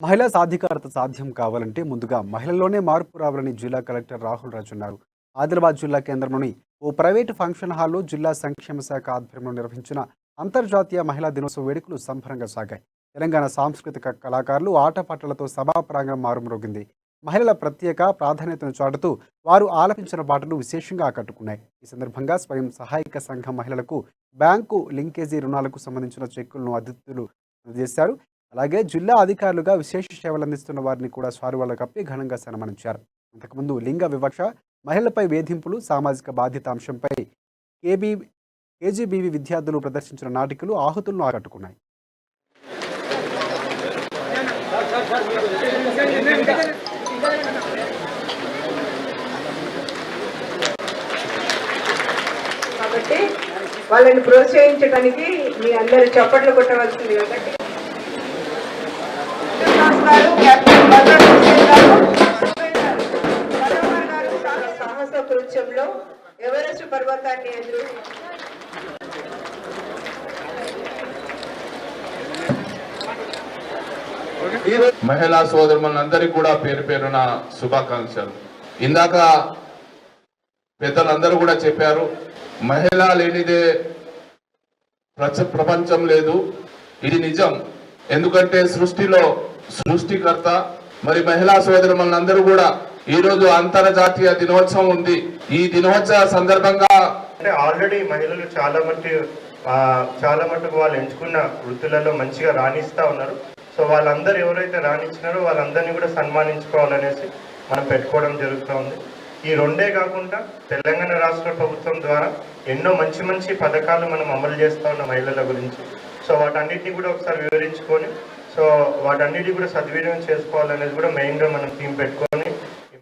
మహిళా సాధికారత సాధ్యం కావాలంటే ముందుగా మహిళల్లోనే మార్పు రావాలని జిల్లా కలెక్టర్ రాహుల్ రాజ్ అన్నారు. ఆదిలాబాద్ జిల్లా కేంద్రంలోని ఓ ప్రైవేటు ఫంక్షన్ హాల్లో జిల్లా సంక్షేమ శాఖ ఆధ్వర్యంలో నిర్వహించిన అంతర్జాతీయ మహిళా దినోత్సవ వేడుకలు సంబరంగా సాగాయి. తెలంగాణ సాంస్కృతిక కళాకారులు ఆటపాటలతో సభా ప్రాంగణం మారుమ్రోగింది. మహిళల ప్రత్యేక ప్రాధాన్యతను చాటుతూ వారు ఆలపించిన పాటలు విశేషంగా ఆకట్టుకున్నాయి. ఈ సందర్భంగా స్వయం సహాయక సంఘం మహిళలకు బ్యాంకు లింకేజీ రుణాలకు సంబంధించిన చెక్కులను అతిథులు అందజేశారు. అలాగే జిల్లా అధికారులుగా విశేష సేవలు అందిస్తున్న వారిని కూడా శాలువాలు కప్పి ఘనంగా సన్మానించారు. అంతకుముందు లింగ వివక్ష, మహిళలపై వేధింపులు, సామాజిక బాధ్యత అంశంపై కేజీబీవీ విద్యార్థులు ప్రదర్శించిన నాటికలు ఆహుతులను ఆకట్టుకున్నాయి. కాబట్టి వాళ్ళని ప్రోత్సహించడానికి మీ అందరూ చప్పట్లు కొట్టవలసింది. కాబట్టి సాహస కృత్యంలో ఎవరెస్ట్ పర్వతాన్ని మహిళా సోదరులందరికీ కూడా పేరు పేరున శుభాకాంక్షలు. ఇందాక పెద్దలందరూ కూడా చెప్పారు, మహిళ లేనిదే ప్రపంచం లేదు. ఇది నిజం. ఎందుకంటే సృష్టిలో సృష్టికర్త మరి మహిళా సోదరులందరూ కూడా ఈ రోజు అంతర్జాతీయ దినోత్సవం ఉంది. ఈ దినోత్సవ సందర్భంగా అంటే ఆల్రెడీ మహిళలు చాలా మటుకు వాళ్ళు ఎంచుకున్న వృత్తులలో మంచిగా రాణిస్తూ ఉన్నారు. సో వాళ్ళందరూ ఎవరైతే రాణించినారో వాళ్ళందరినీ కూడా సన్మానించుకోవాలనేసి మనం పెట్టుకోవడం జరుగుతూ ఉంది. ఈ రెండే కాకుండా తెలంగాణ రాష్ట్ర ప్రభుత్వం ద్వారా ఎన్నో మంచి మంచి పథకాలు మనం అమలు చేస్తూ ఉన్నాం మహిళల గురించి. సో వాటన్నిటిని కూడా ఒకసారి వివరించుకొని సో వాటన్నిటిని కూడా సద్వినియోగం చేసుకోవాలనేది కూడా మెయిన్గా మనం థీమ్ పెట్టుకోవాలి.